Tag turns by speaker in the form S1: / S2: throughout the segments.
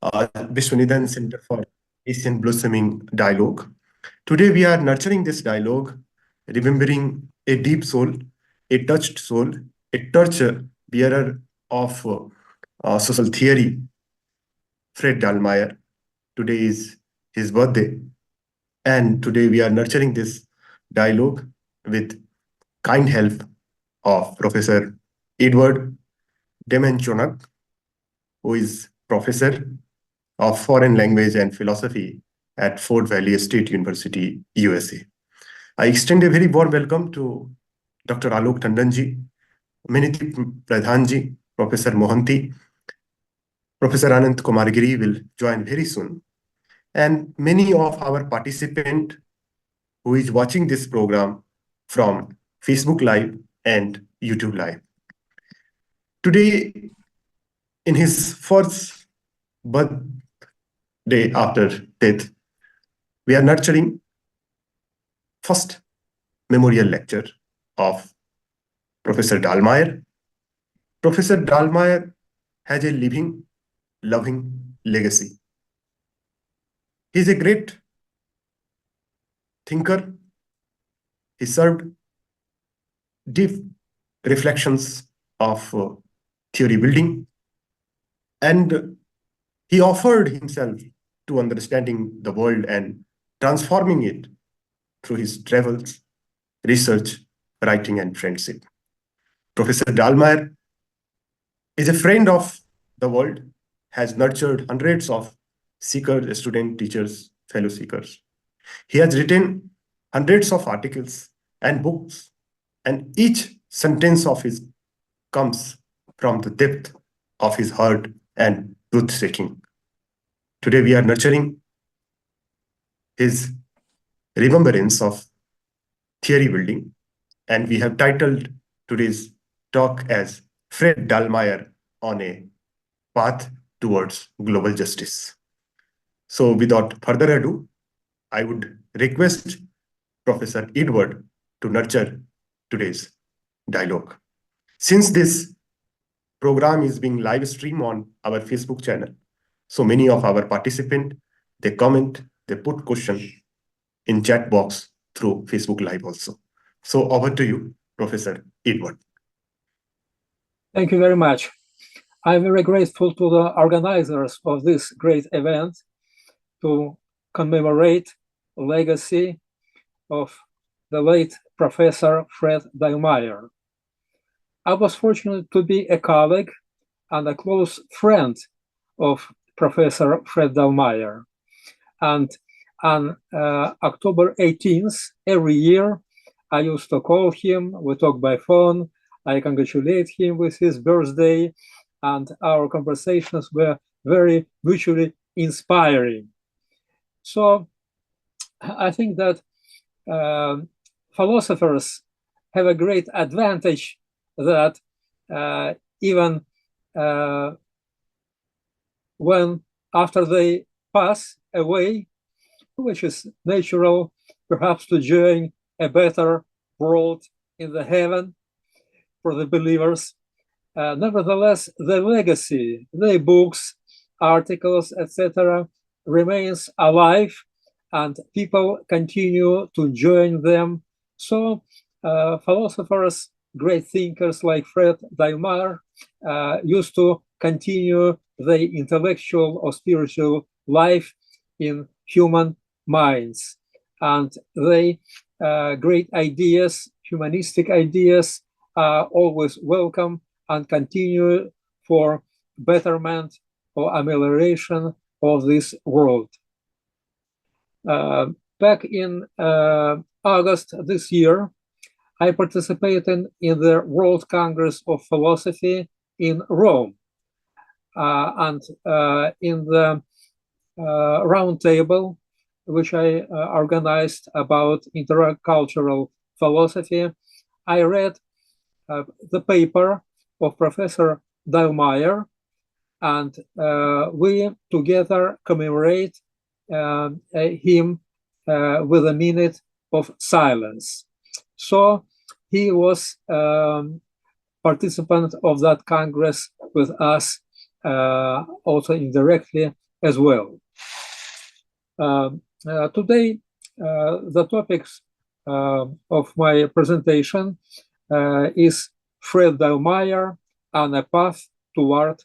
S1: Vishwaneedam Center for Asian Blossoming Dialogue. Today we are nurturing this dialogue, remembering a deep soul, a touched soul, a torch bearer of social theory, Fred Dallmayr. Today is his birthday, and today we are nurturing this dialogue with kind help of Professor Edward Demenchonok, who is professor of foreign language and philosophy at Fort Valley State University, USA. I extend a very warm welcome to Dr. Alok Tandonji, Miniti Pradhanji, Professor Mohanty, Professor Anand Kumargiri will join very soon, and many of our participants who is watching this program from Facebook Live and YouTube Live. Today, in his first birthday after death, we are nurturing first memorial lecture of Professor Dallmayr. Professor Dallmayr has a living, loving legacy. He is a great thinker. He served deep reflections of theory building, and he offered himself to understanding the world and transforming it through his travels, research, writing, and friendship. Professor Dallmayr is a friend of the world, has nurtured hundreds of seekers, students, teachers, fellow seekers. He has written hundreds of articles and books, and each sentence of his comes from the depth of his heart and truth-seeking. Today we are nurturing his remembrance of theory building, and we have titled today's talk as Fred Dallmayr on a Path Towards Global Justice. So without further ado, I would request Professor Edward to nurture today's dialogue. Since this program is being live streamed on our Facebook channel, so many of our participants, they comment, they put question in chat box through Facebook Live also. So over to you, Professor Edward.
S2: Thank you very much. I'm very grateful to the organizers of this great event to commemorate the legacy of the late Professor Fred Dallmayr. I was fortunate to be a colleague and a close friend of Professor Fred Dallmayr. And on October 18th, every year, I used to call him, we talk by phone, I congratulate him with his birthday, and our conversations were very mutually inspiring. So I think that philosophers have a great advantage that even when after they pass away, which is natural, perhaps to join a better world in the heaven for the believers, nevertheless, the legacy, their books, articles, etc., remains alive, and people continue to join them. So philosophers, great thinkers like Fred Dallmayr used to continue their intellectual or spiritual life in human minds. And they great ideas, humanistic ideas, are always welcome and continue for betterment or amelioration of this world. Back in August this year, I participated in the World Congress of Philosophy in Rome. And in the roundtable, which I organized about intercultural philosophy, I read the paper of Professor Dallmayr, and we together commemorate him with a minute of silence. So he was participant of that Congress with us, also indirectly as well. Today, the topics of my presentation is Fred Dallmayr and a path toward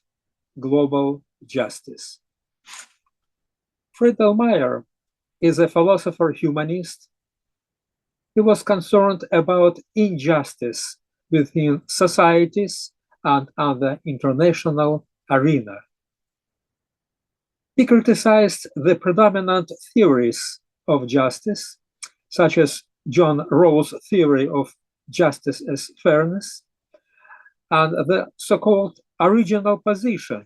S2: global justice. Fred Dallmayr is a philosopher humanist. He was concerned about injustice within societies and on the international arena. He criticized the predominant theories of justice, such as John Rawls' theory of justice as fairness, and the so-called original position,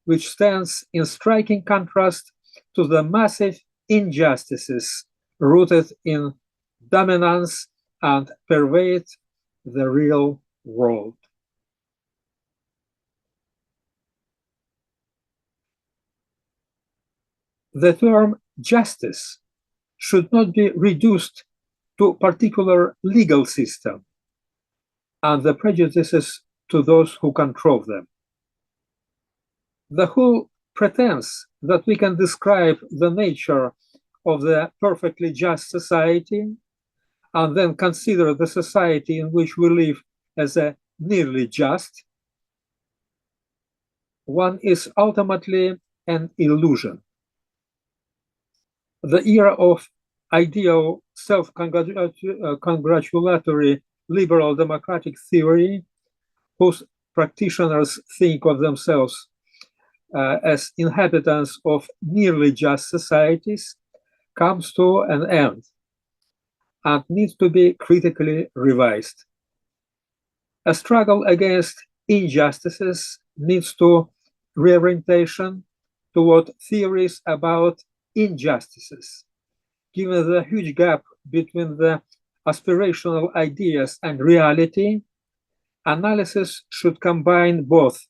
S2: which stands in striking contrast to the massive injustices rooted in dominance and pervade the real world. The term justice should not be reduced to a particular legal system and the prejudices to those who control them. The whole pretense that we can describe the nature of the perfectly just society and then consider the society in which we live as a nearly just one is ultimately an illusion. The era of ideal self-congratulatory liberal democratic theory, whose practitioners think of themselves as inhabitants of nearly just societies, comes to an end and needs to be critically revised. A struggle against injustices needs to reorientation toward theories about injustices. Given the huge gap between the aspirational ideas and reality, analysis should combine both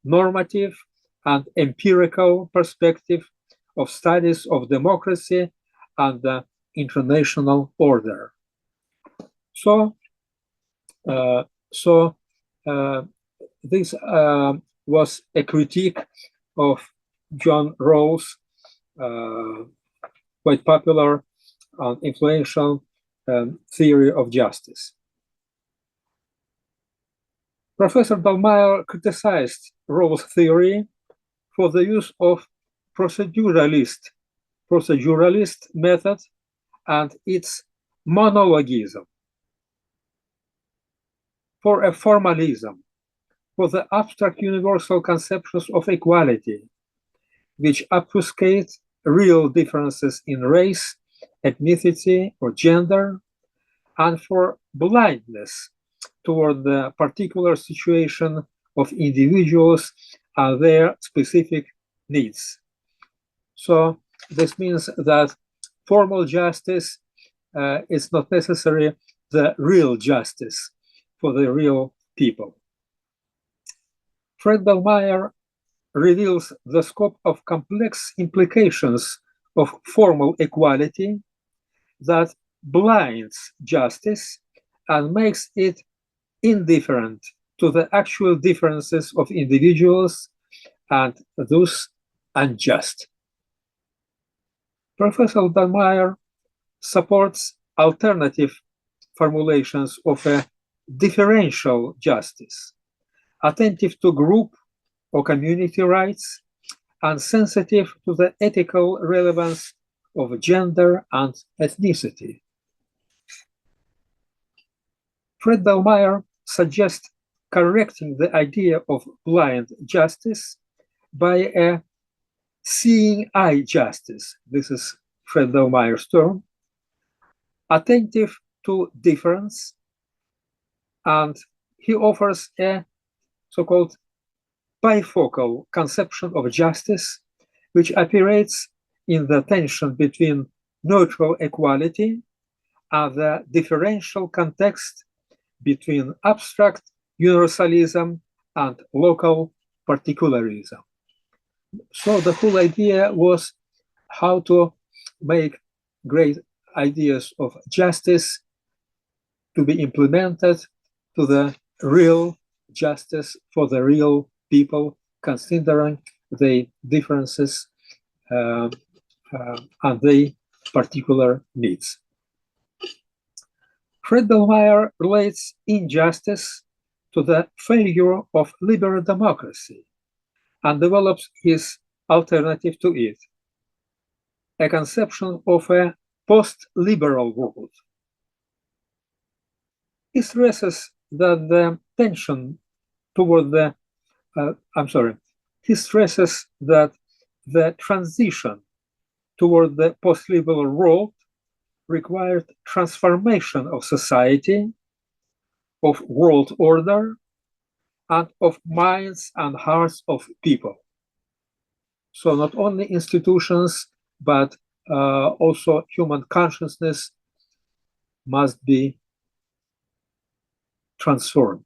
S2: normative and empirical perspective of studies of democracy and the international order. So this was a critique of John Rawls' quite popular and influential theory of justice. Professor Dallmayr criticized Rawls' theory for the use of proceduralist method and its monologism, for a formalism, for the abstract universal conceptions of equality, which obfuscate real differences in race, ethnicity, or gender, and for blindness toward the particular situation of individuals and their specific needs. So this means that formal justice is not necessarily the real justice for the real people. Fred Dallmayr reveals the scope of complex implications of formal equality that blinds justice and makes it indifferent to the actual differences of individuals and thus unjust. Professor Dallmayr supports alternative formulations of a differential justice, attentive to group or community rights, and sensitive to the ethical relevance of gender and ethnicity. Fred Dallmayr suggests correcting the idea of blind justice by a seeing eye justice. This is Fred Dallmayr's term, attentive to difference, and he offers a so-called bifocal conception of justice, which operates in the tension between neutral equality and the differential context between abstract universalism and local particularism. So the whole idea was how to make great ideas of justice to be implemented to the real justice for the real people, considering the differences and their particular needs. Fred Dallmayr relates injustice to the failure of liberal democracy and develops his alternative to it, a conception of a post-liberal world. He stresses that the tension toward the he stresses that the transition toward the post-liberal world required transformation of society, of world order, and of minds and hearts of people. So not only institutions, but also human consciousness must be transformed.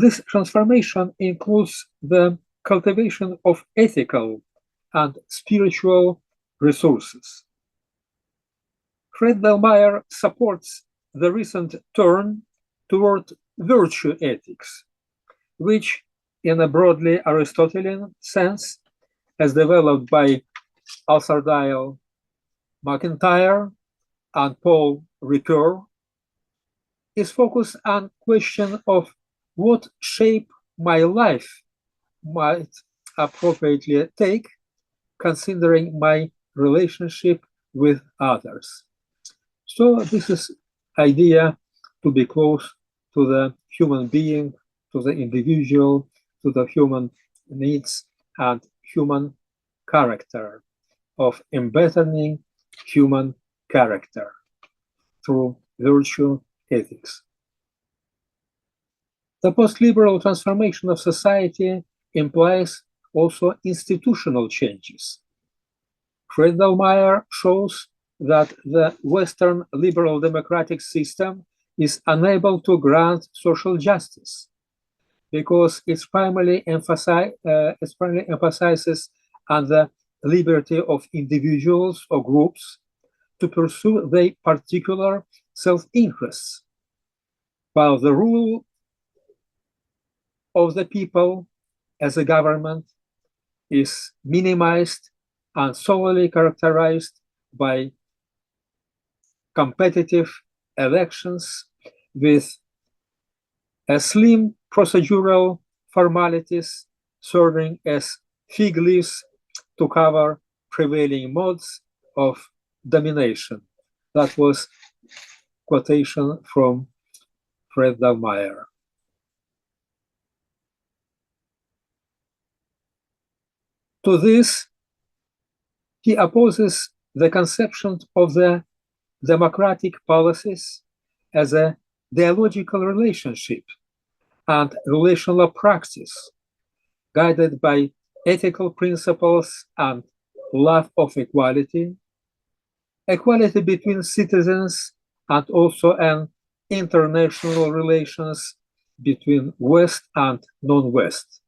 S2: This transformation includes the cultivation of ethical and spiritual resources. Fred Dallmayr supports the recent turn toward virtue ethics, which, in a broadly Aristotelian sense, as developed by Arthur Dale McIntyre and Paul Ricoeur, is focused on question of what shape my life might appropriately take, considering my relationship with others. So this is idea to be close to the human being, to the individual, to the human needs and human character, of embedding human character through virtue ethics. The post-liberal transformation of society implies also institutional changes. Fred Dallmayr shows that the Western liberal democratic system is unable to grant social justice because it primarily emphasizes on the liberty of individuals or groups to pursue their particular self-interests, while the rule of the people as a government is minimized and solely characterized by competitive elections with a slim procedural formalities serving as fig leaves to cover prevailing modes of domination. That was quotation from Fred Dallmayr. To this, he opposes the conception of the democratic policies as a dialogical relationship and relational practice guided by ethical principles and love of equality, equality between citizens, and also an international relations between West and non-West.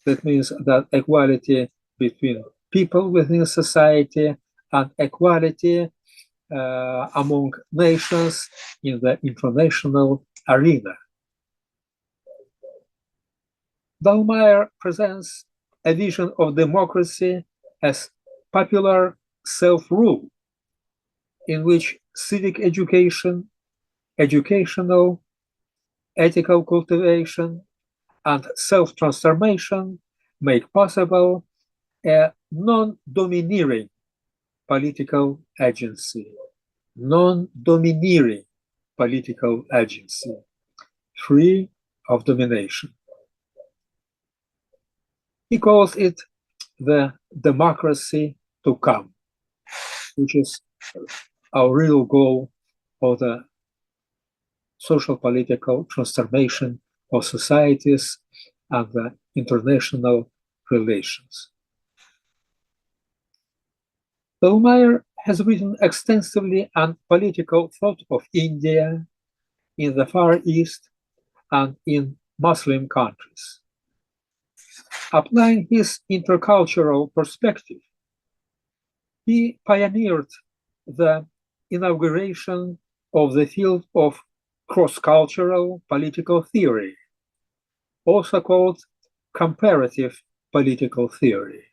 S2: That means that equality between people within society and equality among nations in the international arena. Dalmayr presents a vision of democracy as popular self-rule, in which civic education, educational, ethical cultivation, and self-transformation make possible a non-domineering political agency, non-domineering political agency, free of domination. He calls it the democracy to come, which is our real goal of the social political transformation of societies and the international relations. Dalmayr has written extensively on political thought of India, in the Far East, and in Muslim countries. Applying his intercultural perspective, he pioneered the inauguration of the field of cross-cultural political theory, also called comparative political theory.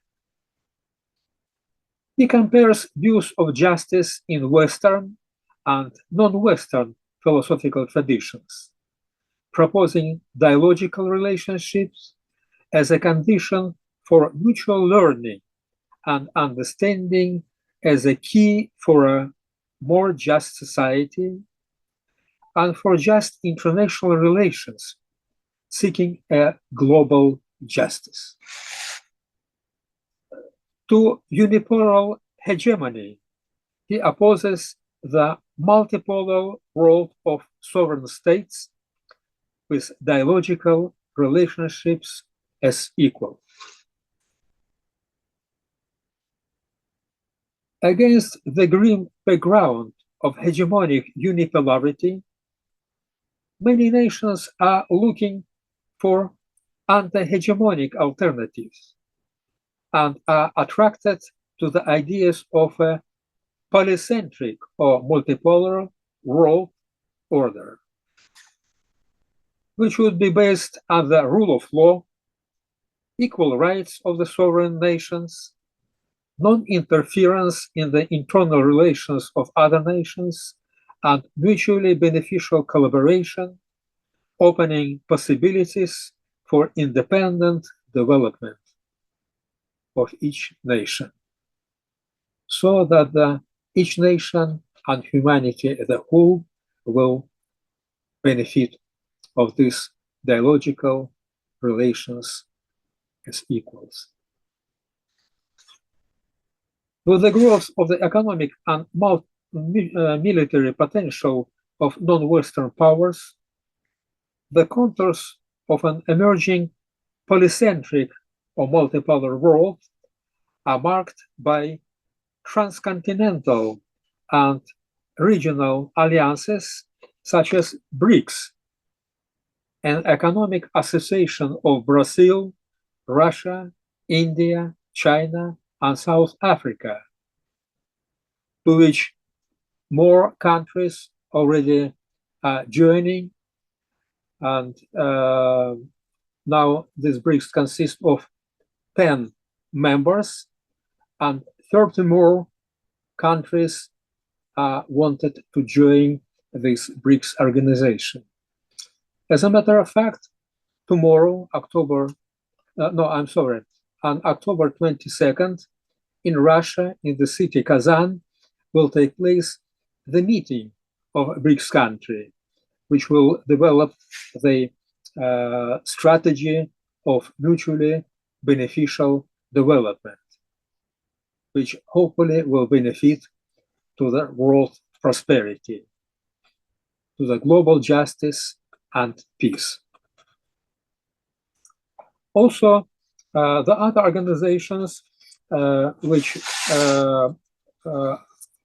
S2: He compares views of justice in Western and non-Western philosophical traditions, proposing dialogical relationships as a condition for mutual learning and understanding as a key for a more just society and for just international relations, seeking a global justice. To unipolar hegemony, he opposes the multipolar world of sovereign states with dialogical relationships as equal. Against the grim background of hegemonic unipolarity, many nations are looking for anti-hegemonic alternatives and are attracted to the ideas of a polycentric or multipolar world order, which would be based on the rule of law, equal rights of the sovereign nations, non-interference in the internal relations of other nations, and mutually beneficial collaboration, opening possibilities for independent development of each nation, so that each nation and humanity as a whole will benefit of these dialogical relations as equals. With the growth of the economic and military potential of non-Western powers, the contours of an emerging polycentric or multipolar world are marked by transcontinental and regional alliances such as BRICS, an economic association of Brazil, Russia, India, China, and South Africa, to which more countries already are joining. And now this BRICS consists of 10 members, and 30 more countries wanted to join this BRICS organization. As a matter of fact, tomorrow, on October 22nd, in Russia, in the city Kazan, will take place the meeting of BRICS country, which will develop the strategy of mutually beneficial development, which hopefully will benefit to the world prosperity, to the global justice and peace. Also, the other organizations which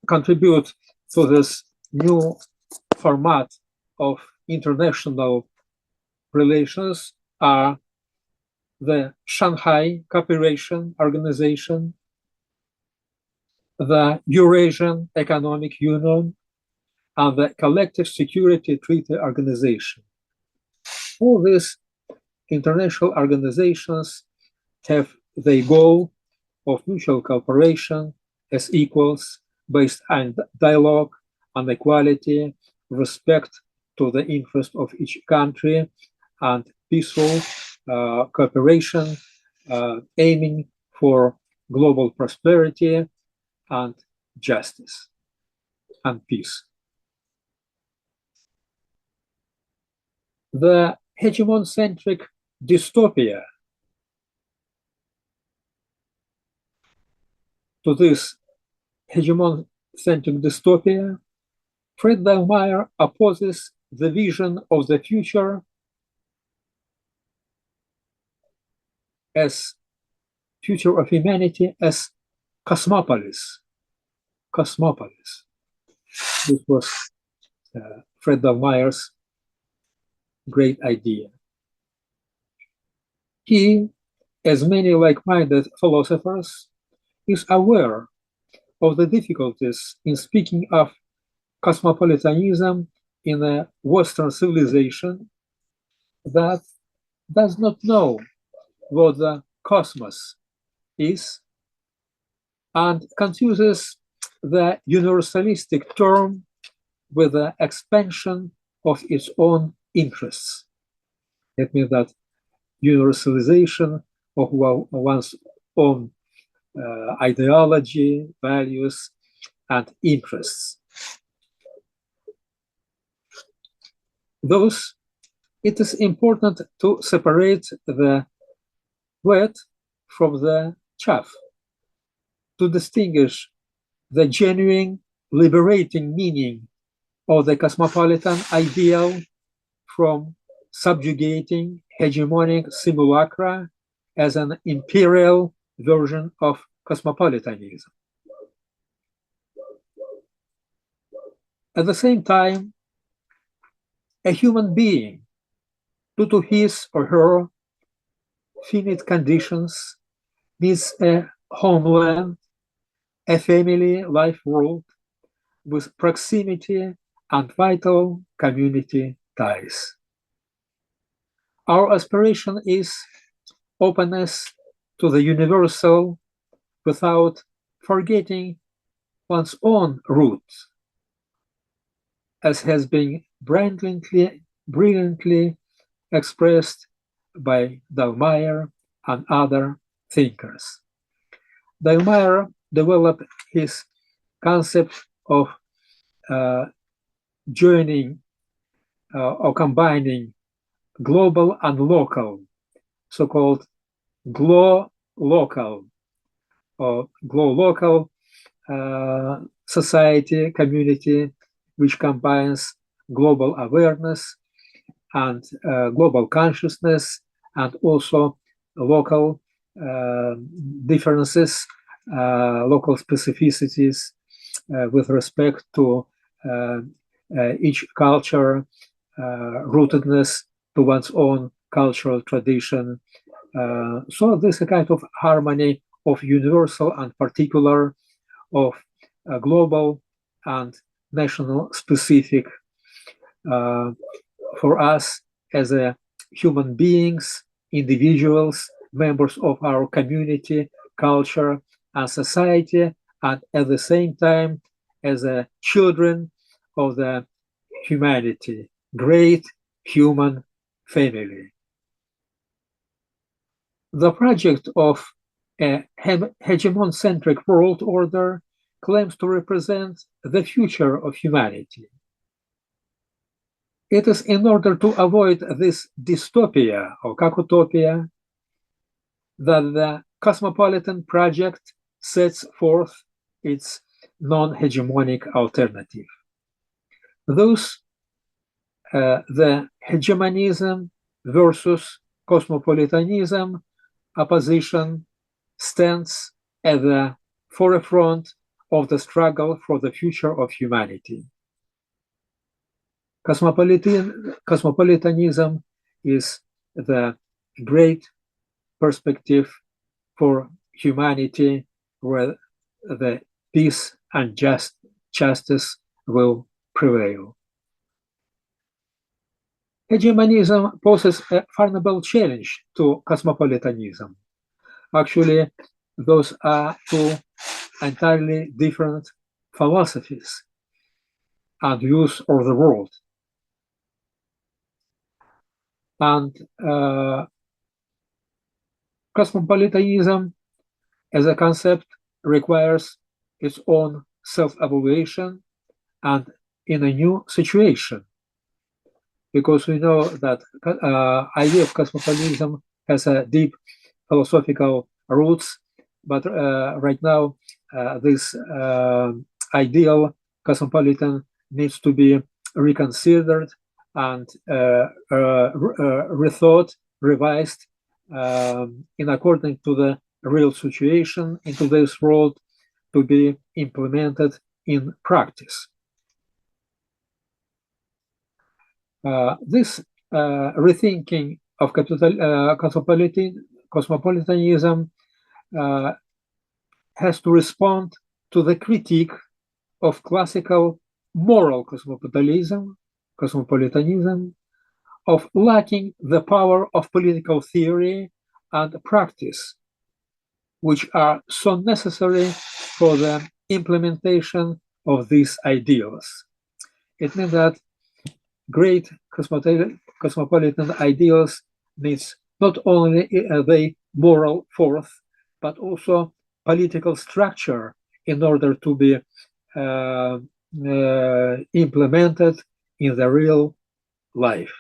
S2: contribute to this new format of international relations are the Shanghai Cooperation Organization, the Eurasian Economic Union, and the Collective Security Treaty Organization. All these international organizations have the goal of mutual cooperation as equals based on dialogue and equality, respect to the interest of each country, and peaceful cooperation aiming for global prosperity and justice and peace. The hegemon-centric dystopia to this hegemon-centric dystopia, Fred Dallmayr opposes the vision of the future as future of humanity as cosmopolis. Cosmopolis. This was Fred Dallmayr's great idea. He, as many like-minded philosophers, is aware of the difficulties in speaking of cosmopolitanism in a Western civilization that does not know what the cosmos is, and confuses the universalistic term with the expansion of its own interests. That means that universalization of one's own ideology, values, and interests. Thus, it is important to separate the wheat from the chaff, to distinguish the genuine liberating meaning of the cosmopolitan ideal from subjugating hegemonic simulacra as an imperial version of cosmopolitanism. At the same time, a human being, due to his or her finite conditions, needs a homeland, a family life world with proximity and vital community ties. Our aspiration is openness to the universal without forgetting one's own roots, as has been brilliantly expressed by Dallmayr and other thinkers. Dalmayr developed his concept of joining or combining global and local, so-called glow-local or glow-local society, community, which combines global awareness and global consciousness, and also local differences, local specificities with respect to each culture, rootedness to one's own cultural tradition. So this is a kind of harmony of universal and particular, of global and national specific for us as human beings, individuals, members of our community, culture, and society, and at the same time as children of the humanity, great human family. The project of a hegemon-centric world order claims to represent the future of humanity. It is in order to avoid this dystopia or kakutopia that the Cosmopolitan Project sets forth its non-hegemonic alternative. Thus, the hegemonism versus cosmopolitanism opposition stands at the forefront of the struggle for the future of humanity. Cosmopolitanism is the great perspective for humanity where the peace and justice will prevail. Hegemonism poses a fundamental challenge to cosmopolitanism. Actually, those are two entirely different philosophies and views of the world. And cosmopolitanism as a concept requires its own self-evaluation and in a new situation, because we know that idea of cosmopolitanism has a deep philosophical roots, but right now this ideal cosmopolitan needs to be reconsidered and rethought, revised in according to the real situation in today's world, to be implemented in practice. This rethinking of cosmopolitanism has to respond to the critique of classical moral cosmopolitanism, of lacking the power of political theory and practice, which are so necessary for the implementation of these ideals. It means that great cosmopolitan ideals needs not only the moral force, but also political structure in order to be implemented in the real life.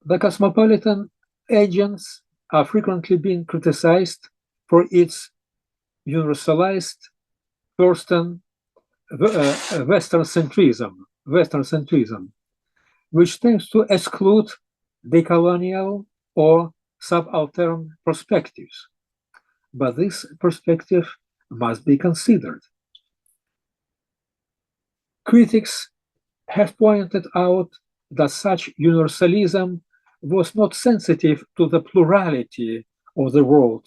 S2: The cosmopolitan agents are frequently being criticized for its universalized Western centrism, which tends to exclude decolonial or subaltern perspectives. But this perspective must be considered. Critics have pointed out that such universalism was not sensitive to the plurality of the world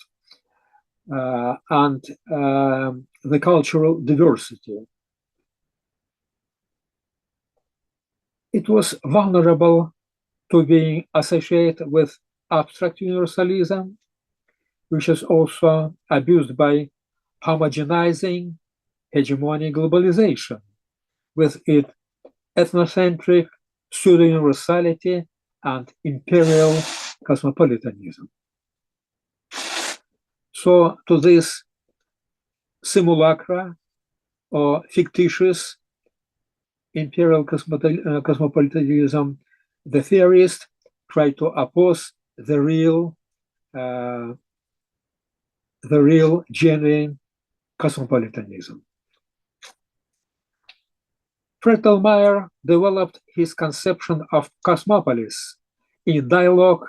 S2: and the cultural diversity. It was vulnerable to being associated with abstract universalism, which is also abused by homogenizing hegemonic globalization with its ethnocentric pseudo-universality and imperial cosmopolitanism. So to this simulacra or fictitious imperial cosmopolitanism, the theorists try to oppose the real genuine cosmopolitanism. First Dallmayr developed his conception of cosmopolis in dialogue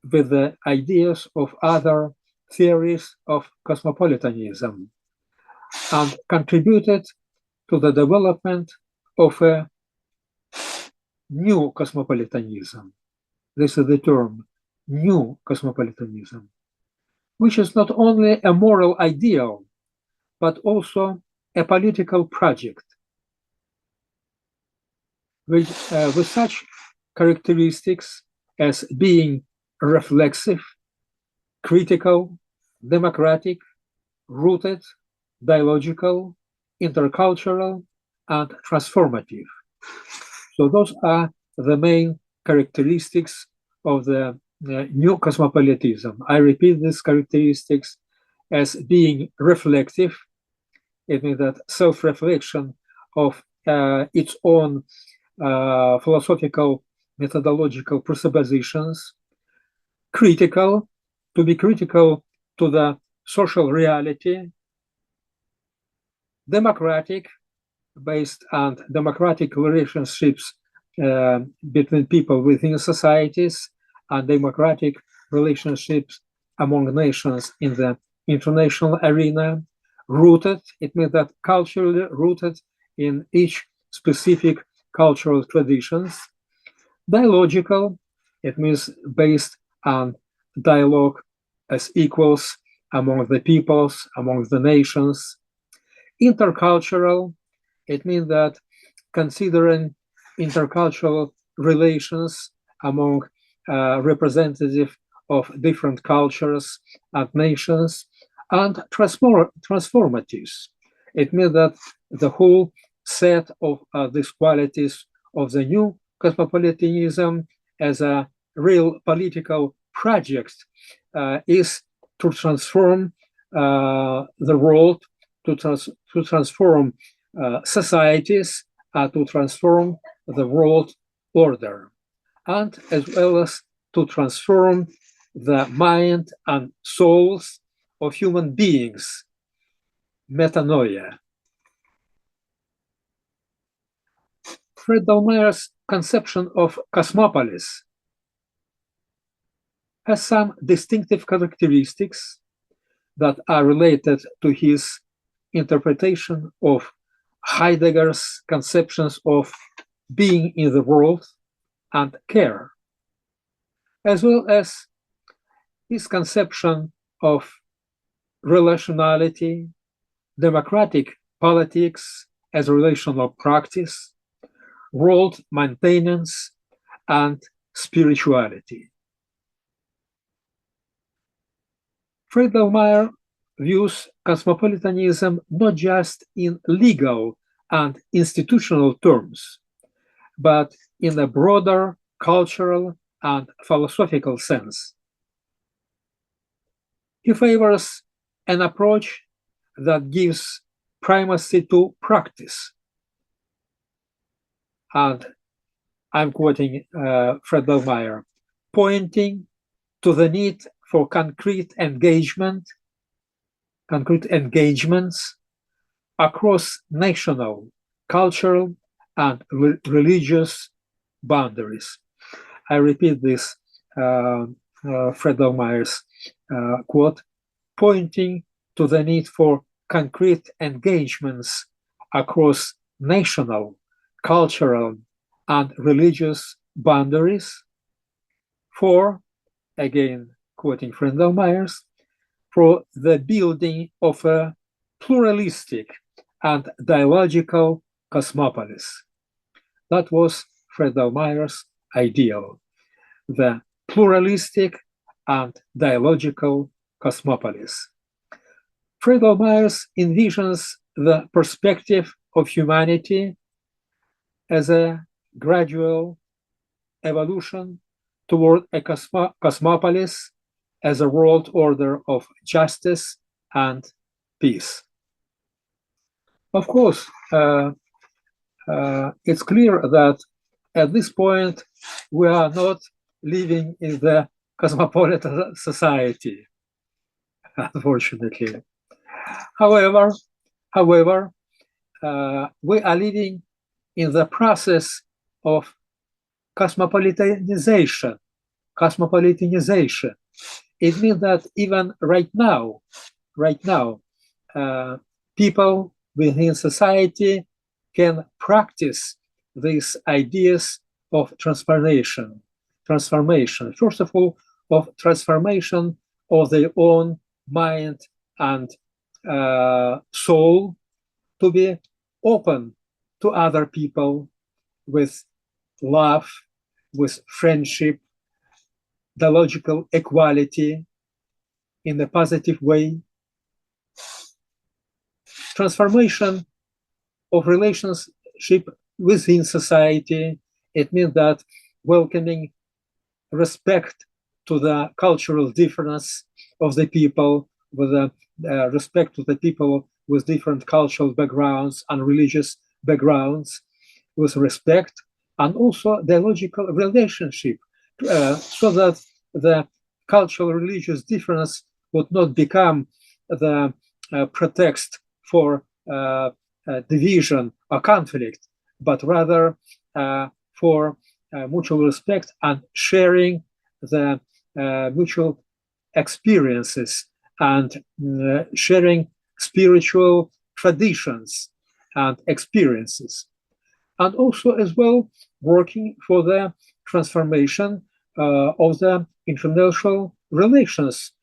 S2: with the ideas of other theories of cosmopolitanism and contributed to the development of a new cosmopolitanism. This is the term, new cosmopolitanism, which is not only a moral ideal, but also a political project with such characteristics as being reflexive, critical, democratic, rooted, dialogical, intercultural, and transformative. So those are the main characteristics of the new cosmopolitanism. I repeat these characteristics as being reflective. It means that self-reflection of its own philosophical, methodological presuppositions, critical, to be critical to the social reality, democratic, based on democratic relationships between people within societies, and democratic relationships among nations in the international arena, rooted, it means that culturally rooted in each specific cultural traditions, dialogical, it means based on dialogue as equals among the peoples, among the nations, intercultural, it means that considering intercultural relations among representatives of different cultures and nations, and transformatives. It means that the whole set of these qualities of the new cosmopolitanism as a real political project is to transform the world, to transform societies, to transform the world order, and as well as to transform the mind and souls of human beings, metanoia. First Dallmayr's conception of cosmopolis has some distinctive characteristics that are related to his interpretation of Heidegger's conceptions of being in the world and care, as well as his conception of relationality, democratic politics as relational practice, world maintenance, and spirituality. Fred Dallmayr views cosmopolitanism not just in legal and institutional terms, but in a broader cultural and philosophical sense. He favors an approach that gives primacy to practice. And I'm quoting Fred Dallmayr, pointing to the need for concrete engagements across national, cultural, and religious boundaries. I repeat this Fred Dallmayr's quote, pointing to the need for concrete engagements across national, cultural, and religious boundaries for, again quoting Fred Dallmayr, for the building of a pluralistic and dialogical cosmopolis. That was Fred Dallmayr's ideal, the pluralistic and dialogical cosmopolis. Fred Dallmayr envisions the perspective of humanity as a gradual evolution toward a cosmopolis as a world order of justice and peace. Of course, it's clear that at this point we are not living in the cosmopolitan society, unfortunately. However, we are living in the process of cosmopolitanization. It means that even right now, people within society can practice these ideas of transformation. First of all, of transformation of their own mind and soul, to be open to other people with love, with friendship, dialogical equality in a positive way. Transformation of relationship within society, it means that welcoming respect to the cultural difference of the people, with respect to the people with different cultural backgrounds and religious backgrounds, with respect, and also dialogical relationship, so that the cultural religious difference would not become the pretext for division or conflict, but rather for mutual respect and sharing the mutual experiences and sharing spiritual traditions and experiences. And also as well working for the transformation of the international relations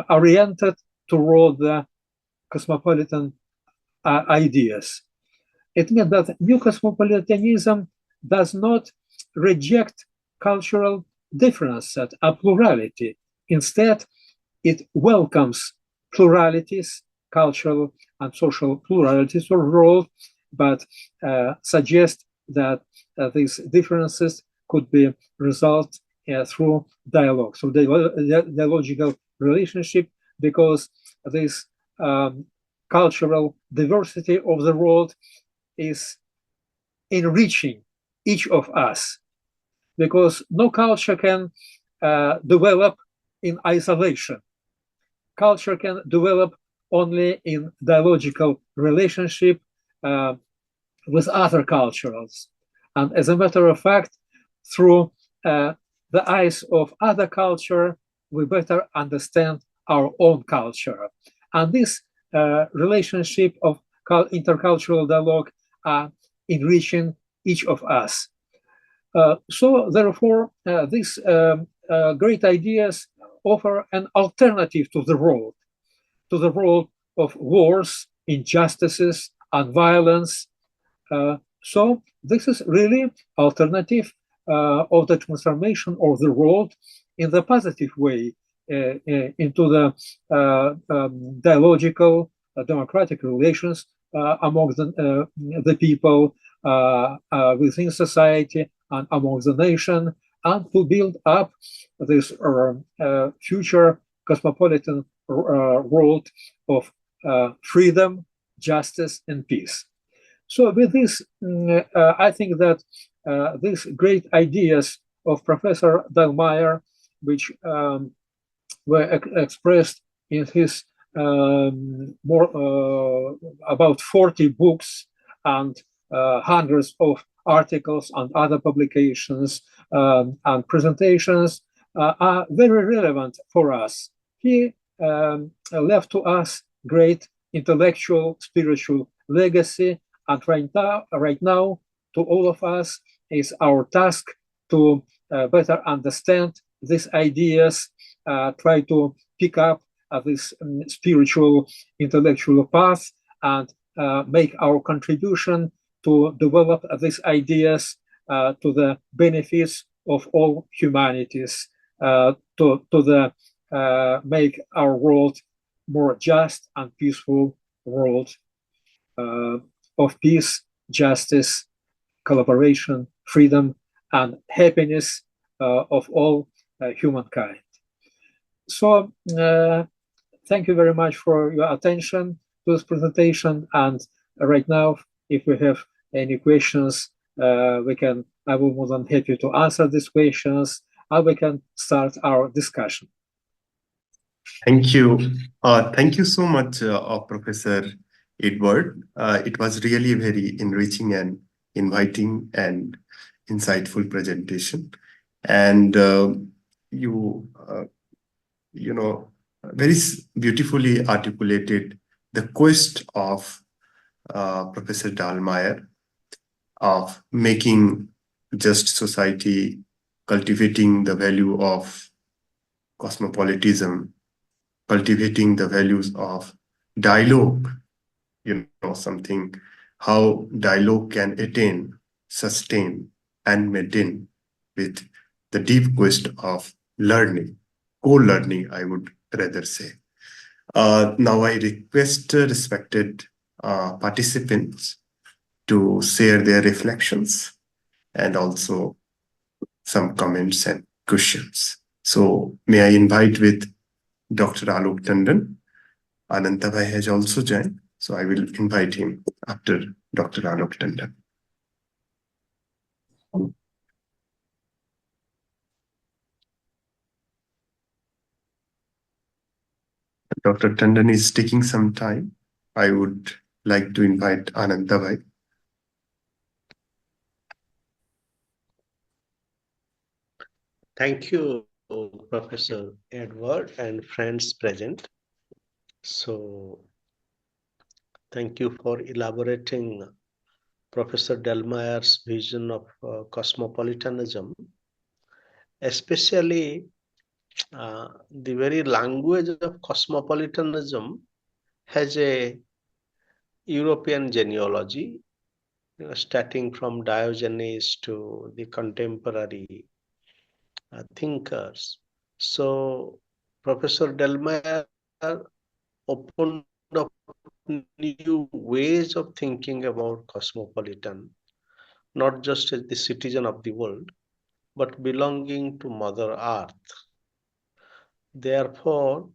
S2: oriented toward the cosmopolitan ideas. It means that new cosmopolitanism does not reject cultural difference and plurality. Instead, it welcomes pluralities, cultural and social pluralities of the world, but suggests that these differences could be resolved through dialogue. So dialogical relationship, because this cultural diversity of the world is enriching each of us, because no culture can develop in isolation. Culture can develop only in dialogical relationship with other cultures. And as a matter of fact, through the eyes of other culture, we better understand our own culture. And this relationship of intercultural dialogue are enriching each of us. So therefore, these great ideas offer an alternative to the world of wars, injustices, and violence. So this is really alternative of the transformation of the world in the positive way, into the dialogical democratic relations among the people within society and among the nation, and to build up this future cosmopolitan world of freedom, justice, and peace. So with this, I think that these great ideas of Professor Dallmayr, which were expressed in his about 40 books and hundreds of articles and other publications and presentations, are very relevant for us. He left to us great intellectual, spiritual legacy, and right now, to all of us, is our task to better understand these ideas, try to pick up this spiritual, intellectual path, and make our contribution to develop these ideas to the benefits of all humanities, to make our world more just and peaceful world of peace, justice, collaboration, freedom, and happiness of all humankind. So thank you very much for your attention to this presentation. And right now, if we have any questions, I will be more than happy to answer these questions, and we can start our discussion.
S1: Thank you. Thank you so much, Professor Edward. It was really a very enriching and inviting and insightful presentation. And you very beautifully articulated the quest of Professor Dallmayr of making just society, cultivating the value of cosmopolitanism, cultivating the values of dialogue, something, how dialogue can attain, sustain, and maintain with the deep quest of learning, co-learning, I would rather say. Now I request respected participants to share their reflections and also some comments and questions. So may I invite with Dr. Alok Tandon. Anantabhai has also joined, so I will invite him after Dr. Alok Tandon. Dr. Tandon is taking some time. I would like to invite Anantabhai.
S3: Thank you, Professor Edward and friends present. So, thank you for elaborating Professor Dallmayr's vision of cosmopolitanism, especially the very language of cosmopolitanism has a European genealogy, starting from Diogenes to the contemporary thinkers. So, Professor Dallmayr opened up new ways of thinking about cosmopolitan, not just as the citizen of the world, but belonging to Mother Earth. Therefore,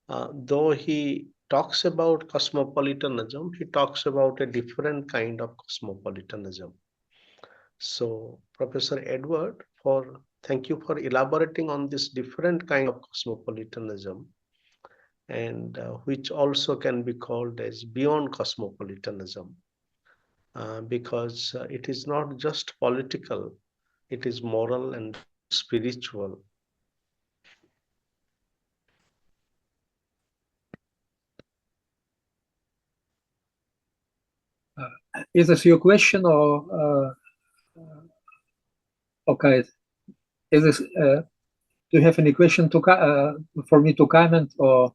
S3: though he talks about cosmopolitanism, he talks about a different kind of cosmopolitanism. So, Professor Edward, thank you for elaborating on this different kind of cosmopolitanism, and which also can be called as beyond cosmopolitanism, because it is not just political, it is moral and spiritual.
S2: Is this your question, or okay? Is this? Do you have any question for me to comment, or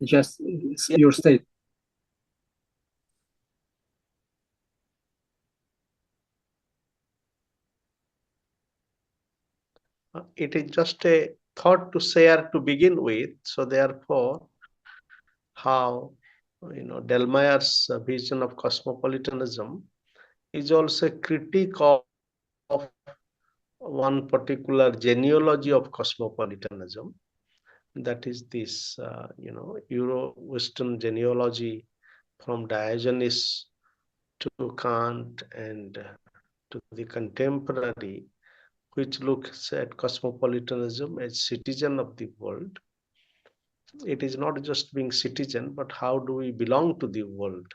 S2: just your state?
S3: It is just a thought to share to begin with. So therefore, how Dallmayr's vision of cosmopolitanism is also a critique of one particular genealogy of cosmopolitanism, that is this Euro-Western genealogy from Diogenes to Kant and to the contemporary, which looks at cosmopolitanism as citizen of the world. It is not just being citizen, but how do we belong to the world?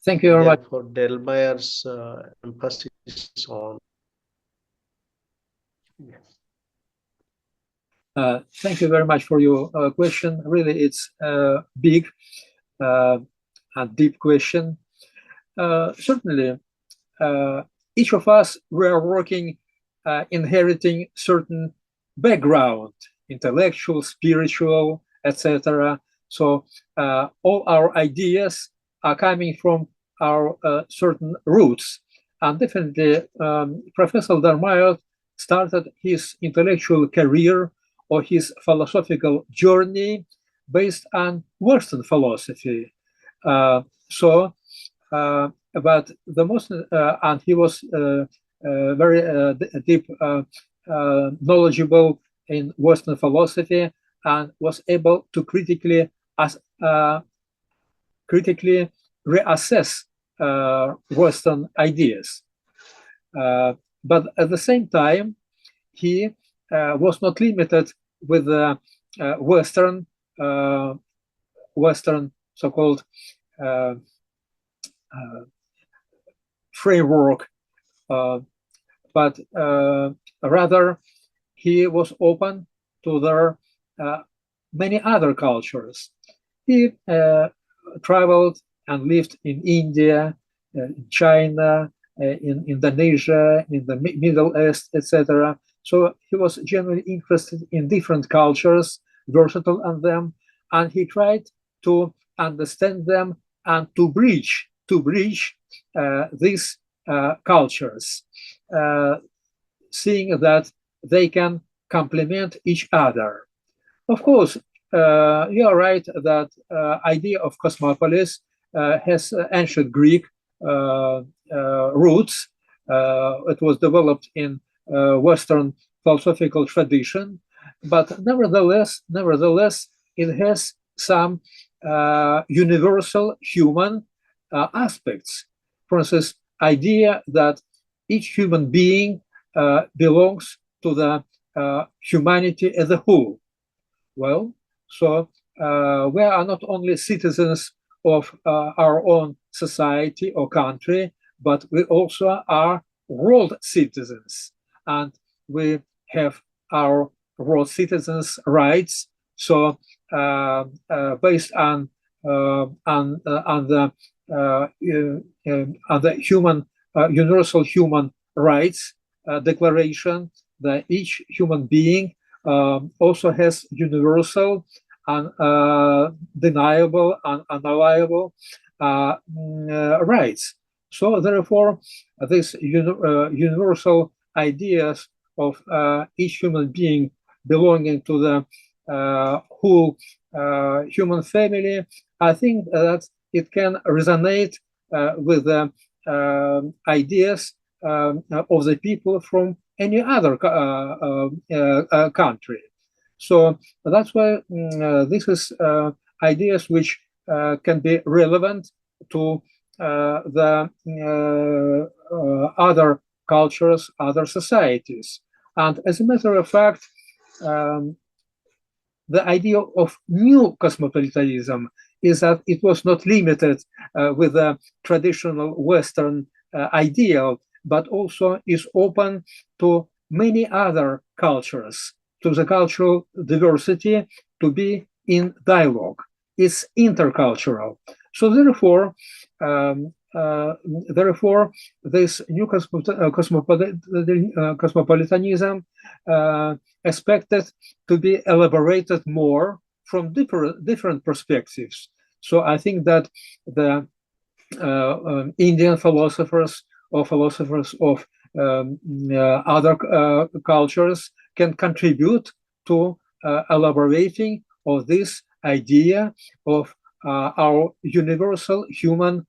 S2: Thank you very much.
S3: Therefore, Dallmayr's emphasis on. Yes.
S2: Thank you very much for your question. Really, it's a big and deep question. Certainly, each of us, we are working, inheriting certain background, intellectual, spiritual, etc. So all our ideas are coming from our certain roots. And definitely, Professor Dallmayr started his intellectual career or his philosophical journey based on Western philosophy. But the most, and he was very deep, knowledgeable in Western philosophy, and was able to critically reassess Western ideas. But at the same time, he was not limited with the Western so-called framework, but rather he was open to their many other cultures. He traveled and lived in India, China, in Indonesia, in the Middle East, etc. So he was genuinely interested in different cultures, versatile on them, and he tried to understand them and to bridge these cultures, seeing that they can complement each other. Of course, you are right that idea of cosmopolis has ancient Greek roots. It was developed in Western philosophical tradition, but nevertheless, it has some universal human aspects. For instance, idea that each human being belongs to the humanity as a whole. Well, so we are not only citizens of our own society or country, but we also are world citizens, and we have our world citizens' rights. So based on the human universal human rights declaration, that each human being also has universal, undeniable, and unalienable rights. So therefore, these universal ideas of each human being belonging to the whole human family, I think that it can resonate with the ideas of the people from any other country. So that's why this is ideas which can be relevant to the other cultures, other societies. And as a matter of fact, the idea of new cosmopolitanism is that it was not limited with the traditional Western ideal, but also is open to many other cultures, to the cultural diversity, to be in dialogue. It's intercultural. So therefore, this new cosmopolitanism expected to be elaborated more from different perspectives. So I think that the Indian philosophers or philosophers of other cultures can contribute to elaborating of this idea of our universal human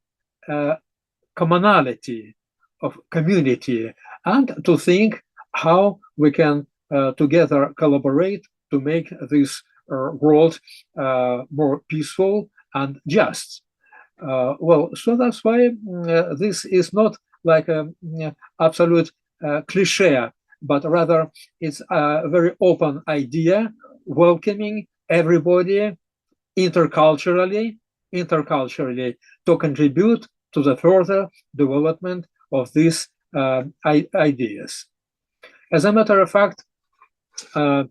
S2: commonality, of community, and to think how we can together collaborate to make this world more peaceful and just. Well, so that's why this is not like a absolute cliche, but rather it's a very open idea, welcoming everybody interculturally to contribute to the further development of these ideas. As a matter of fact, Professor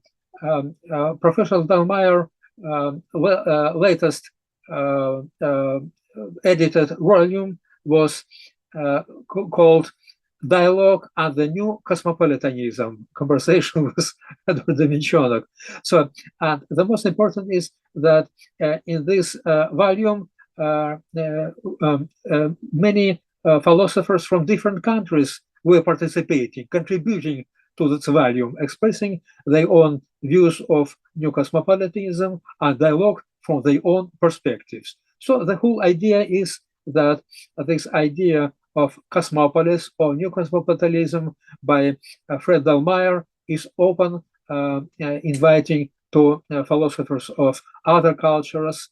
S2: Dallmayr latest edited volume was called Dialogue and the New Cosmopolitanism, Conversation with Edward Demenchonok. So, and the most important is that in this volume, many philosophers from different countries were participating, contributing to this volume, expressing their own views of new cosmopolitanism and dialogue from their own perspectives. So the whole idea is that this idea of cosmopolis or new cosmopolitanism by Fred Dallmayr is open, inviting to philosophers of other cultures,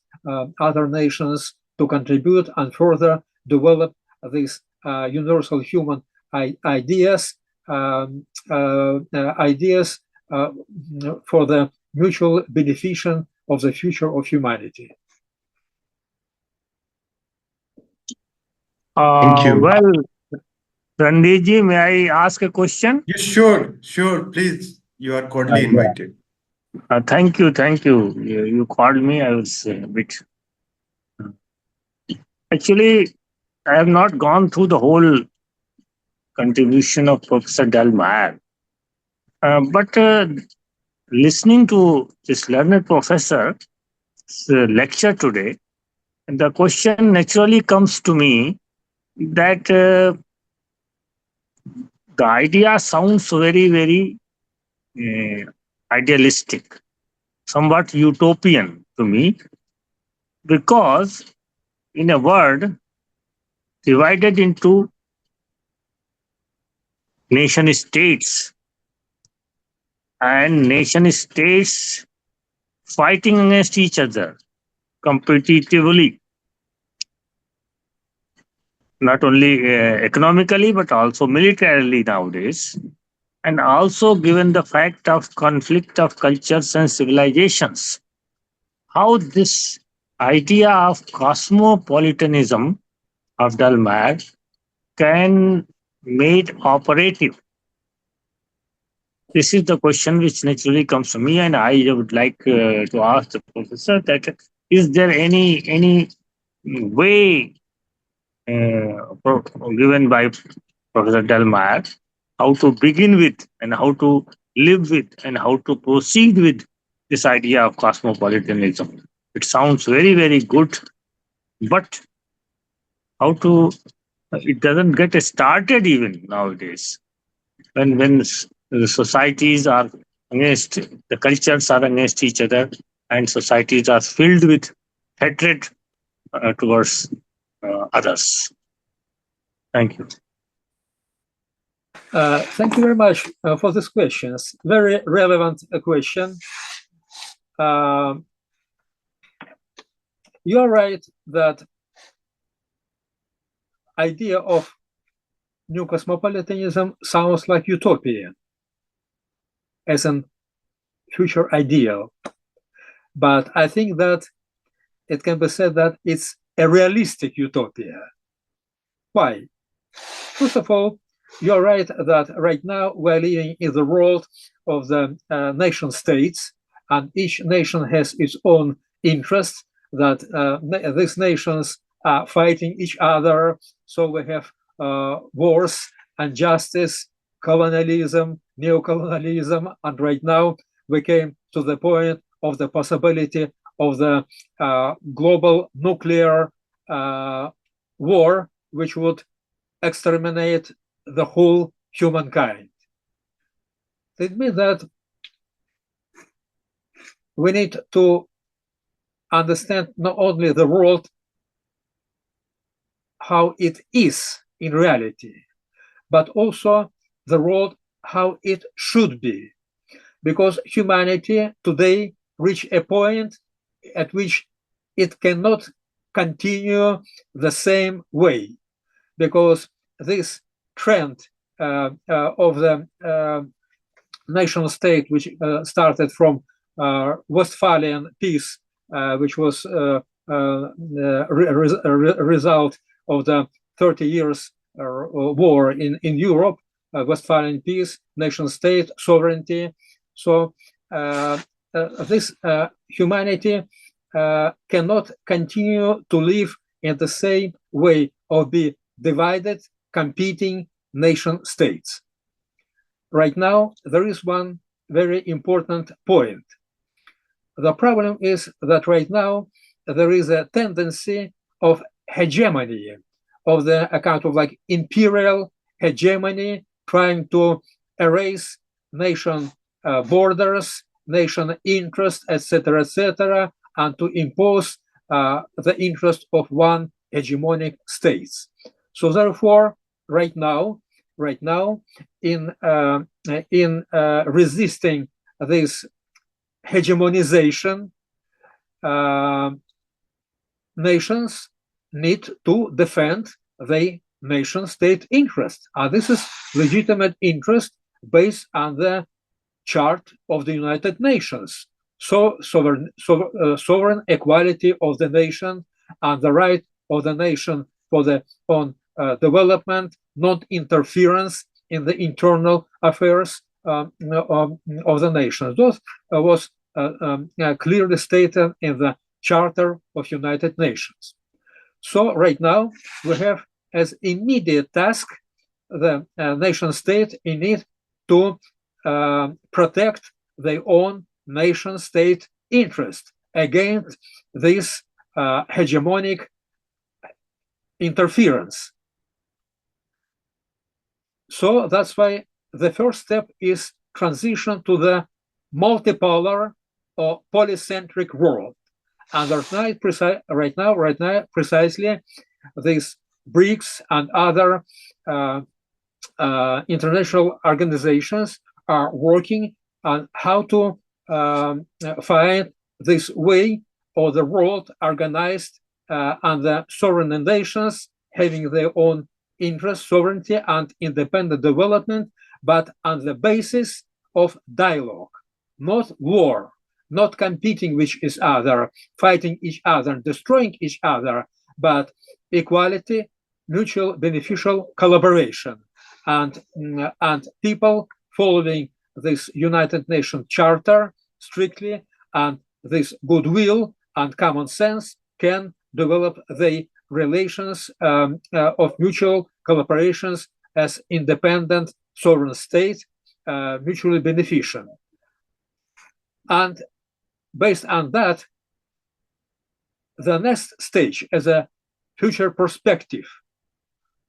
S2: other nations to contribute and further develop these universal human ideas, ideas for the mutual beneficiation of the future of humanity.
S1: Thank you.
S4: Well, Randeji, may I ask a question?
S1: Yes, sure, please. You are cordially invited.
S4: Thank you. You called me, I was a bit. Actually, I have not gone through the whole contribution of Professor Dallmayr. But listening to this learned professor's lecture today, the question naturally comes to me that the idea sounds very idealistic, somewhat utopian to me, because in a world divided into nation states and nation states fighting against each other competitively, not only economically but also militarily nowadays, and also given the fact of conflict of cultures and civilizations, how this idea of cosmopolitanism of Dalmayr can made operative. This is the question which naturally comes to me, and I would like to ask the professor that is there any way given by Professor Dallmayr how to begin with and how to live with and how to proceed with this idea of cosmopolitanism? It sounds very good, but how to, it doesn't get started even nowadays. When the societies are against, the cultures are against each other, and societies are filled with hatred towards others. Thank you.
S2: Thank you very much for these questions. Very relevant question. You are right that idea of new cosmopolitanism sounds like utopia as an future ideal. But I think that it can be said that it's a realistic utopia. Why? First of all, you're right that right now we're living in the world of the nation states, and each nation has its own interests, that these nations are fighting each other. So we have wars, injustice, colonialism, neocolonialism, and right now we came to the point of the possibility of the global nuclear war, which would exterminate the whole humankind. It means that we need to understand not only the world how it is in reality, but also the world how it should be. Because humanity today reached a point at which it cannot continue the same way, because this trend of the nation state, which started from Westphalian peace, which was a result of the 30 years war in Europe, Westphalian peace, nation state, sovereignty. So this humanity cannot continue to live in the same way or be divided, competing nation states. Right now, there is one very important point. The problem is that right now there is a tendency of hegemony, of the kind of like imperial hegemony, trying to erase nation borders, nation interest, etc., and to impose the interest of one hegemonic states. So therefore, right now, in resisting this hegemonization, nations need to defend their nation-state interest. This is legitimate interest based on the Chart of the United Nations. So sovereign equality of the nation and the right of the nation for the development, non-interference in the internal affairs of the nation. Those was clearly stated in the Charter of United Nations. So right now we have as immediate task the nation state in need to protect their own nation state interest against this hegemonic interference. So that's why the first step is transition to the multipolar or polycentric world. And right now, precisely these BRICS and other international organizations are working on how to find this way of the world organized on the sovereign nations having their own interest, sovereignty, and independent development, but on the basis of dialogue, not war, not competing with each other, fighting each other, destroying each other, but equality, mutual beneficial collaboration, and people following this United Nations Charter strictly, and this goodwill and common sense can develop the relations of mutual collaborations as independent sovereign state, mutually beneficial. And based on that, the next stage as a future perspective,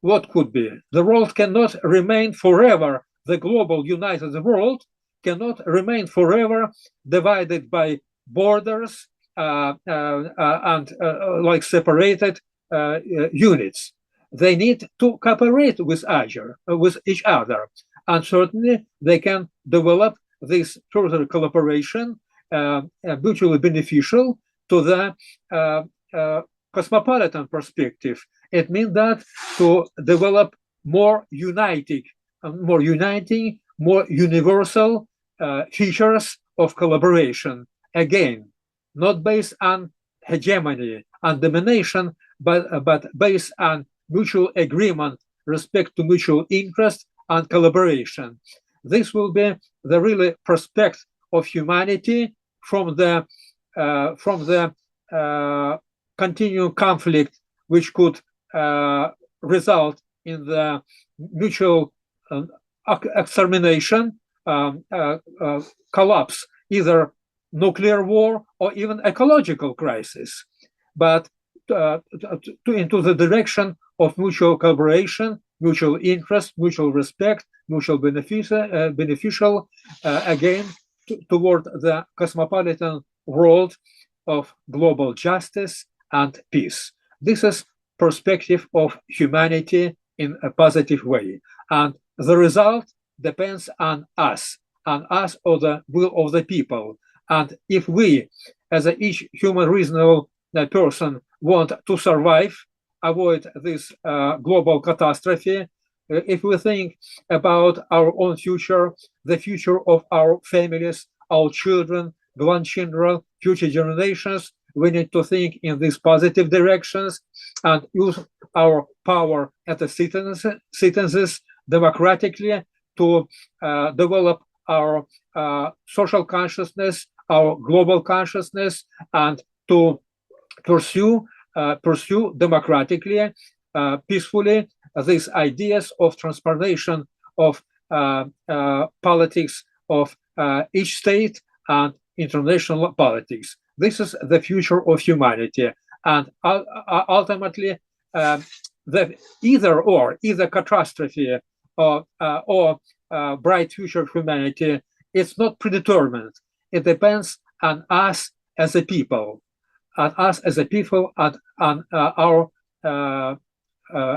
S2: what could be? The world cannot remain forever, the global united world cannot remain forever divided by borders and like separated units. They need to cooperate with each other, and certainly they can develop this further collaboration mutually beneficial to the cosmopolitan perspective. It means that to develop more uniting, more universal features of collaboration. Again, not based on hegemony and domination, but based on mutual agreement, respect to mutual interest and collaboration. This will be the really prospect of humanity from the continuing conflict, which could result in the mutual extermination, collapse, either nuclear war or even ecological crisis, but into the direction of mutual collaboration, mutual interest, mutual respect, mutual beneficial again toward the cosmopolitan world of global justice and peace. This is perspective of humanity in a positive way, and the result depends on us or the will of the people. And if we, as each human reasonable person, want to survive, avoid this global catastrophe, if we think about our own future, the future of our families, our children, grandchildren, future generations, we need to think in these positive directions and use our power as the citizens democratically to develop our social consciousness, our global consciousness, and to pursue democratically, peacefully, these ideas of transformation of politics of each state and international politics. This is the future of humanity, and ultimately, either catastrophe or bright future of humanity, it's not predetermined. It depends on us as a people, and our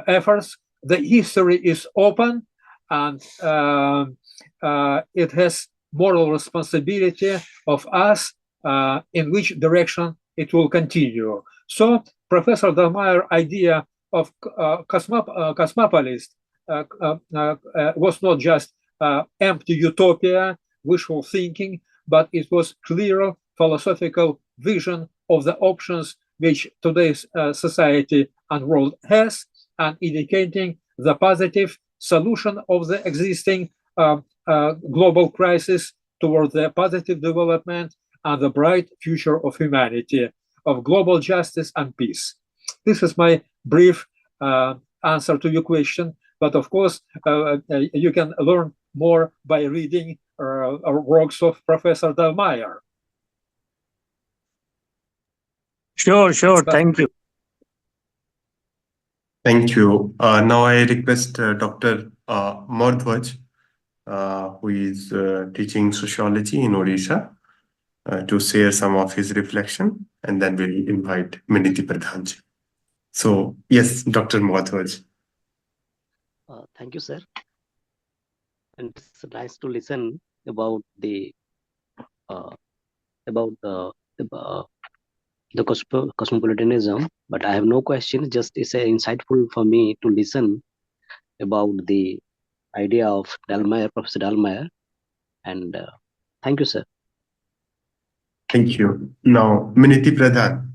S2: efforts. The history is open, and it has moral responsibility of us in which direction it will continue. So Professor Dallmayr idea of cosmopolis was not just empty utopia, wishful thinking, but it was clear philosophical vision of the options which today's society and world has, and indicating the positive solution of the existing global crisis toward the positive development and the bright future of humanity, of global justice and peace. This is my brief answer to your question, but of course, you can learn more by reading works of Professor Dallmayr.
S4: Sure. Thank you.
S1: Thank you. Now I request Dr. Mordhwaj, who is teaching sociology in Odisha, to share some of his reflection, and then we'll invite Miniti Pradhanji. So, yes, Dr. Mordhwaj.
S5: Thank you, sir. And it's nice to listen about the cosmopolitanism, but I have no questions. Just it's insightful for me to listen about the idea of Dalmayr, Professor Dallmayr, and thank you, sir.
S1: Thank you. Now, Miniti Pradhan.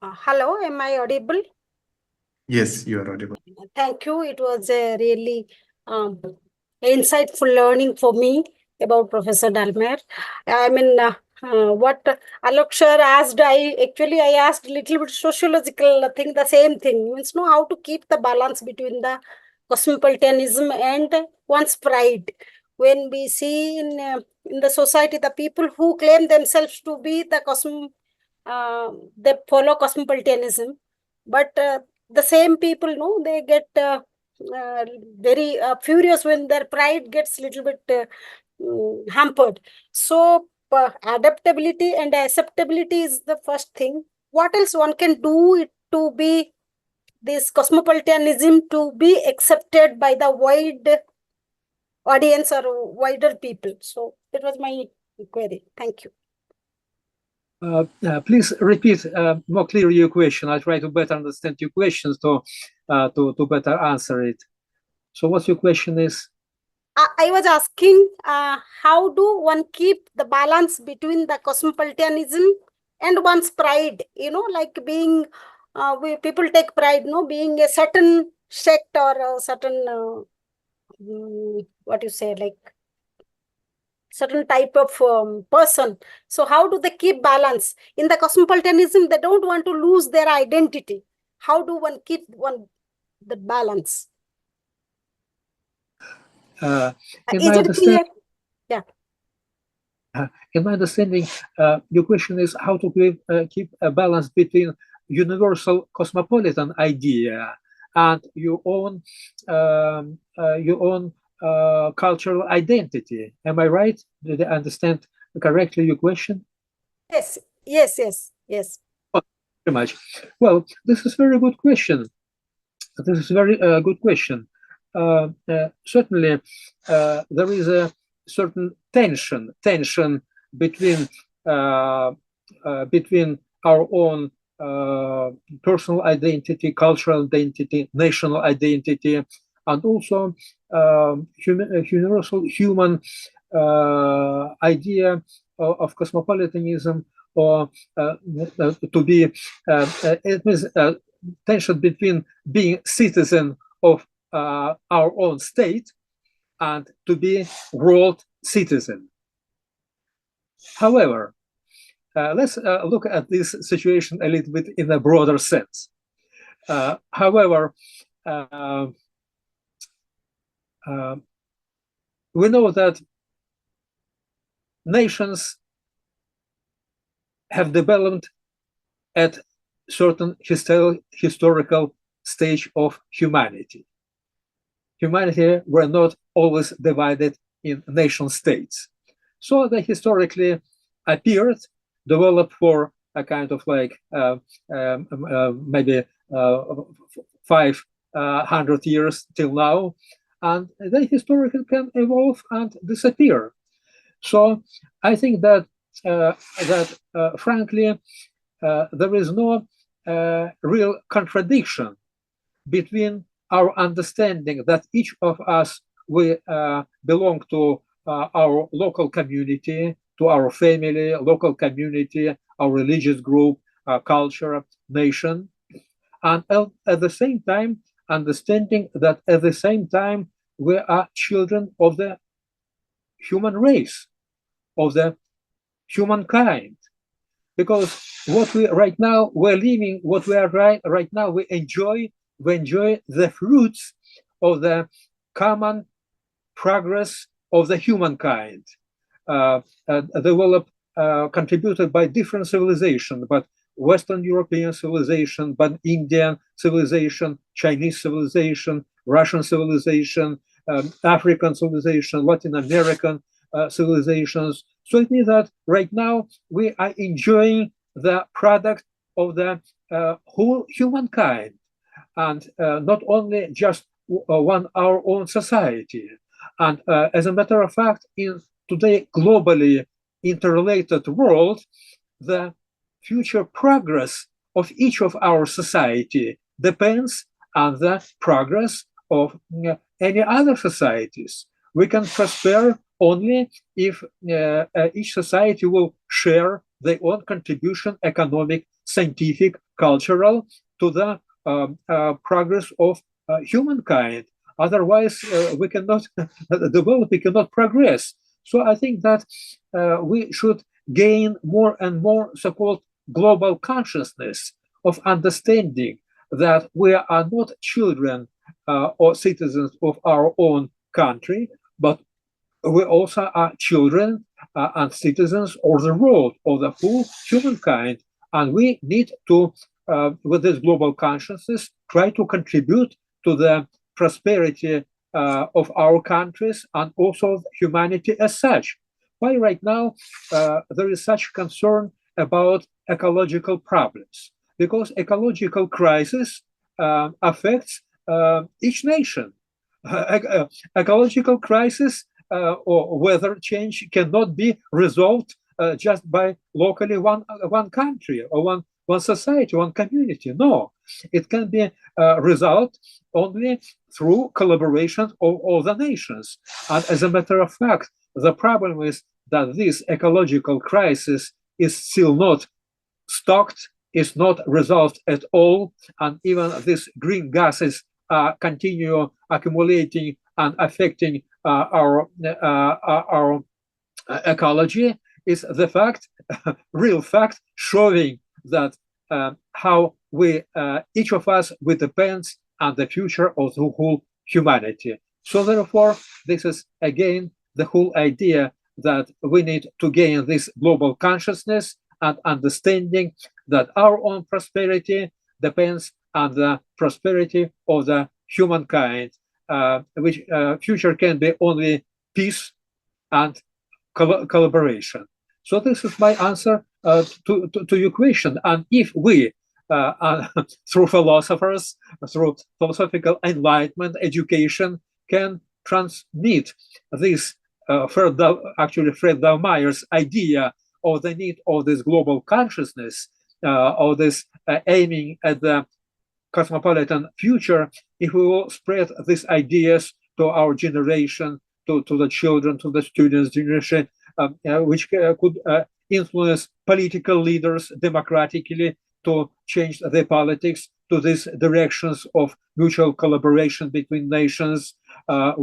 S6: Hello, am I audible?
S1: Yes, you are audible.
S6: Thank you. It was a really insightful learning for me about Professor Dallmayr. I mean, what Alok sir asked, I asked a little bit sociological thing, the same thing. Means know how to keep the balance between the cosmopolitanism and one's pride. When we see in the society, the people who claim themselves to be the they follow cosmopolitanism, but the same people, no, they get very furious when their pride gets a little bit hampered. So adaptability and acceptability is the first thing. What else one can do it to be this cosmopolitanism to be accepted by the wide audience or wider people? So that was my query. Thank you.
S2: Please repeat more clearly your question. I try to better understand your questions to better answer it. So what your question is?
S6: I was asking how do one keep the balance between the cosmopolitanism and one's pride, like being people take pride, being a certain sect or a certain what you say, like certain type of person. So how do they keep balance? In the cosmopolitanism, they don't want to lose their identity. How do one keep the balance?
S2: In my understanding,
S6: yeah.
S2: In my understanding, your question is how to keep a balance between universal cosmopolitan idea and your own cultural identity. Am I right? Did I understand correctly your question?
S6: Yes, yes, yes, yes.
S2: Very much. Well, this is a very good question. This is a very good question. Certainly, there is a certain tension between between our own personal identity, cultural identity, national identity, and also universal human idea of cosmopolitanism, or to be it means tension between being citizen of our own state and to be world citizen. However, let's look at this situation a little bit in a broader sense. However, we know that nations have developed at certain historical stage of humanity. Humanity were not always divided in nation states. So they historically appeared, developed for a kind of like maybe 500 years till now, and they historically can evolve and disappear. So I think that frankly, there is no real contradiction between our understanding that each of us, we belong to our local community, to our family, local community, our religious group, culture, nation, and at the same time understanding that at the same time we are children of the human race, of the humankind. Because what we right now we're living, what we are right now we enjoy the fruits of the common progress of the humankind, developed, contributed by different civilizations, but Western European civilization, but Indian civilization, Chinese civilization, Russian civilization, African civilization, Latin American civilizations. So it means that right now we are enjoying the product of the whole humankind, and not only just our own society. And as a matter of fact, in today globally interrelated world, the future progress of each of our society depends on the progress of any other societies. We can prosper only if each society will share their own contribution, economic, scientific, cultural, to the progress of humankind. Otherwise, we cannot develop, we cannot progress. So I think that we should gain more and more so-called global consciousness of understanding that we are not children or citizens of our own country, but we also are children and citizens of the world, of the whole humankind. And we need to, with this global consciousness, try to contribute to the prosperity of our countries and also humanity as such. Why right now there is such concern about ecological problems? Because ecological crisis affects each nation. Ecological crisis or weather change cannot be resolved just by locally one country or one society, one community. No, it can be resolved only through collaboration of all the nations. And as a matter of fact, the problem is that this ecological crisis is still not stopped, is not resolved at all, and even these green gases continue accumulating and affecting our ecology. Is the fact, real fact, showing that how we, each of us, we depends on the future of the whole humanity. So therefore, this is again the whole idea that we need to gain this global consciousness and understanding that our own prosperity depends and the prosperity of the humankind, which future can be only peace and collaboration. So this is my answer to your question. And if we, through philosophers, through philosophical enlightenment, education, can transmit this First Dallmayr's idea of the need of this global consciousness, of this aiming at the cosmopolitan future, if we will spread these ideas to our generation, to the children, to the students' generation, which could influence political leaders democratically to change the politics to these directions of mutual collaboration between nations. That's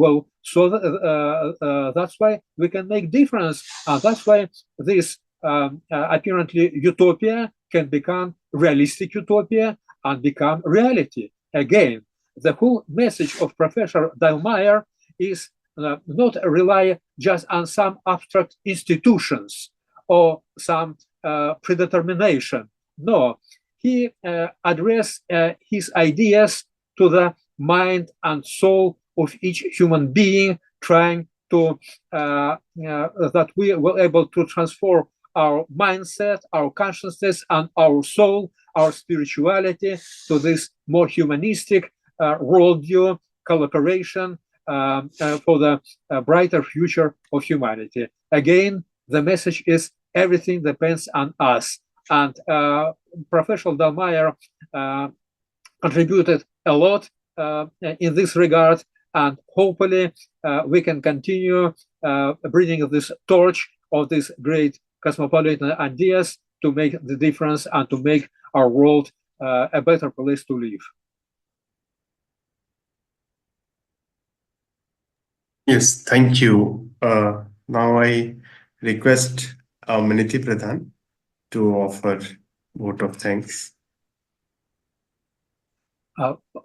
S2: why we can make difference. That's why this apparently utopia can become realistic utopia and become reality. Again, the whole message of Professor Dallmayr is not rely just on some abstract institutions or some predetermination. No, he addressed his ideas to the mind and soul of each human being, trying to that we were able to transform our mindset, our consciousness, and our soul, our spirituality to this more humanistic worldview, collaboration for the brighter future of humanity. Again, the message is everything depends on us. And Professor Dallmayr contributed a lot in this regard, and hopefully we can continue bringing this torch of these great cosmopolitan ideas to make the difference and to make our world a better place to live.
S1: Yes, thank you. Now I request Miniti Pradhan to offer vote of thanks.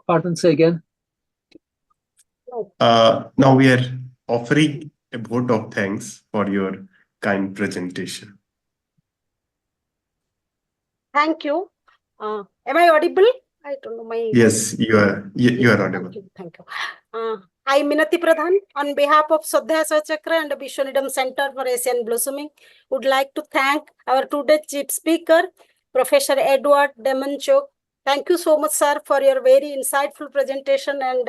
S2: Pardon, say again?
S1: Now we are offering a vote of thanks for your kind presentation.
S6: Thank you. Am I audible? I don't know my.
S1: Yes, you are audible.
S6: Thank you. I, Minati Pradhan, on behalf of Sadhana Chakra and Vishwaneedam Center for Asian Blossoming, would like to thank our today's chief speaker, Professor Edward Demenchonok. Thank you so much, sir, for your very insightful presentation and,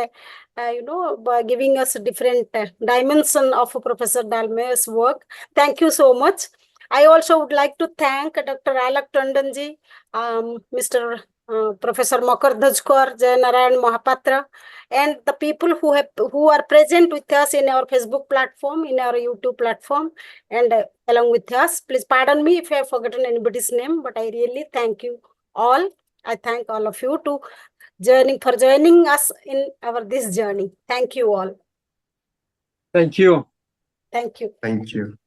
S6: by giving us different dimension of Professor Dallmayr's work. Thank you so much. I also would like to thank Dr. Alak Tandonji, Mr. Professor Makar Dhajkar, Jay Narayan Mahapatra, and the people who are present with us in our Facebook platform, in our YouTube platform, and along with us. Please pardon me if I have forgotten anybody's name, but I really thank you all. I thank all of you for joining us in this journey. Thank you all.
S2: Thank you.
S6: Thank you.
S1: Thank you.